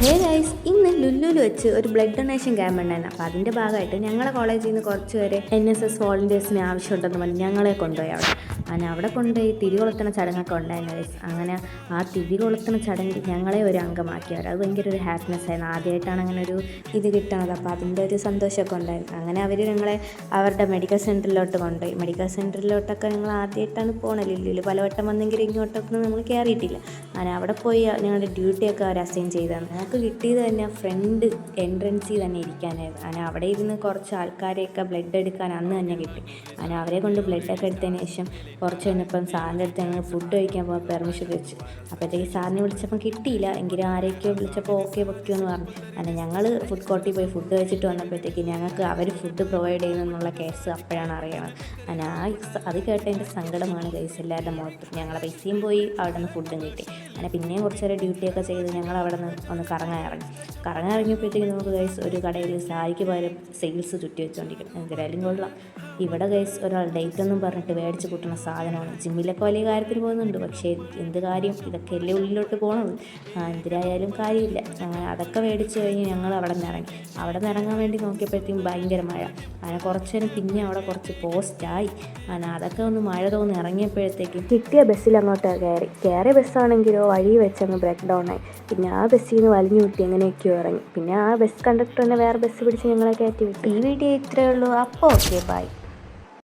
Hey guys, ഇന്ന് ലുല്ലുവിൽ വെച്ച് ഒരു ബ്ലഡ് ഡൊണേഷൻ ക്യാമ്പ് ഉണ്ടായിരുന്നു. അപ്പോൾ അതിൻ്റെ ഭാഗമായിട്ട് ഞങ്ങളുടെ കോളേജിൽ നിന്ന് കുറച്ച് പേര് NSS വോളണ്ടിയേഴ്സിന് ആവശ്യമുണ്ടെന്ന് പറഞ്ഞ് ഞങ്ങളെ കൊണ്ടുപോയി അവിടെ കൊണ്ടുപോയി തിരി കൊളുത്തണ ചടങ്ങൊക്കെ ഉണ്ടായിരുന്നു ഗൈസ്. അങ്ങനെ ആ തിരി കൊളുത്തണ ചടങ്ങിൽ ഞങ്ങളെ ഒരു അംഗമാക്കിയവർ, അത് ഭയങ്കര ഒരു ഹാപ്പിനെസ് ആയിരുന്നു. ആദ്യമായിട്ടാണ് അങ്ങനെ ഒരു ഇത് കിട്ടണത്. അപ്പോൾ അതിൻ്റെ ഒരു സന്തോഷമൊക്കെ ഉണ്ടായിരുന്നു. അങ്ങനെ അവർ ഞങ്ങളെ അവരുടെ മെഡിക്കൽ സെൻറ്ററിലോട്ട് കൊണ്ടുപോയി. മെഡിക്കൽ സെൻറ്ററിലോട്ടൊക്കെ ഞങ്ങൾ ആദ്യമായിട്ടാണ് പോകണത്. ലുല്ലുവിൽ പലവട്ടം വന്നെങ്കിലും ഇങ്ങോട്ടൊന്നും നമ്മൾ കയറിയിട്ടില്ല. അങ്ങനെ അവിടെ പോയി ഞങ്ങളുടെ ഡ്യൂട്ടിയൊക്കെ അവർ അസൈൻ ചെയ്തതാണ്. ഞങ്ങൾക്ക് കിട്ടിയത് തന്നെ ഫ്രണ്ട് എൻട്രൻസിൽ തന്നെ ഇരിക്കാനായിരുന്നു. അങ്ങനെ അവിടെ ഇരുന്ന് കുറച്ച് ആൾക്കാരെയൊക്കെ ബ്ലഡ് എടുക്കാൻ അന്ന് തന്നെ കിട്ടി. അങ്ങനെ അവരെ കൊണ്ട് ബ്ലഡൊക്കെ എടുത്തതിന് ശേഷം കുറച്ച് കഴിഞ്ഞപ്പം സാറിൻ്റെ അടുത്ത് ഞങ്ങൾ ഫുഡ് കഴിക്കാൻ പോകാൻ പെർമിഷൻ വെച്ചു. അപ്പോഴത്തേക്ക് സാറിനെ വിളിച്ചപ്പം കിട്ടിയില്ല. എങ്കിലും ആരെയൊക്കെയോ വിളിച്ചപ്പോൾ ഓക്കെ വെക്കുമെന്ന് പറഞ്ഞു. അങ്ങനെ ഞങ്ങൾ ഫുഡ് കോർട്ടിൽ പോയി ഫുഡ് കഴിച്ചിട്ട് വന്നപ്പോഴത്തേക്ക് ഞങ്ങൾക്ക് അവർ ഫുഡ് പ്രൊവൈഡ് ചെയ്യുന്നെന്നുള്ള കേസ് അപ്പോഴാണ് അറിയണത്. അങ്ങനെ അത് കേട്ടതിൻ്റെ സങ്കടമാണ് ഗൈസ് എല്ലാവരുടെ മുഖത്തും. ഞങ്ങളെ പൈസയും പോയി, അവിടെ നിന്ന് ഫുഡും കിട്ടി. അങ്ങനെ പിന്നെയും കുറച്ച് നേരം ഡ്യൂട്ടിയൊക്കെ ചെയ്ത് ഞങ്ങൾ അവിടെ നിന്ന് ഒന്ന് കറങ്ങാൻ ഇറങ്ങിയപ്പോഴത്തേക്ക് നമുക്ക് ഗൈസ് ഒരു കടയിൽ സാരിക്ക് പകരം സെയിൽസ് ചുറ്റി വെച്ചുകൊണ്ടിരിക്കണം. എന്തായാലും കൊള്ളാം. ഇവിടെ ഗൈസ് ഒരാൾ ഡേറ്റ് ഒന്നും പറഞ്ഞിട്ട് മേടിച്ച് കൂട്ടുന്ന സാധനമാണ്. ജിമ്മിലൊക്കെ വലിയ കാര്യത്തിന് പോകുന്നുണ്ട്, പക്ഷേ എന്ത് കാര്യം, ഇതൊക്കെ എല്ലാം ഉള്ളിലോട്ട് പോകണത്. എന്തിനായാലും കാര്യമില്ല. അങ്ങനെ അതൊക്കെ മേടിച്ച് കഴിഞ്ഞ് ഞങ്ങൾ അവിടെ നിന്ന് ഇറങ്ങാൻ വേണ്ടി നോക്കിയപ്പോഴത്തേക്കും ഭയങ്കര മഴ. അങ്ങനെ കുറച്ച് നേരം പിന്നെ അവിടെ കുറച്ച് പോസ്റ്റായി. അങ്ങനെ അതൊക്കെ ഒന്ന് മഴ തോന്നി ഇറങ്ങിയപ്പോഴത്തേക്കും കിട്ടിയ ബസ്സിൽ അങ്ങോട്ട് കയറിയ ബസ്സാണെങ്കിലോ വഴി വെച്ചങ്ങ് ബ്രേക്ക് ഡൗൺ ആയി. പിന്നെ ആ ബസ്സിൽ നിന്ന് വലിഞ്ഞു വിട്ടി എങ്ങനെയൊക്കെയോ ഇറങ്ങി. പിന്നെ ആ ബസ് കണ്ടക്ടർ തന്നെ വേറെ ബസ് പിടിച്ച് ഞങ്ങളെ കയറ്റി വിട്ടു. ഈ വീഡിയോ ഇത്രയേ ഉള്ളൂ. അപ്പോൾ ഓക്കെ, ബൈ.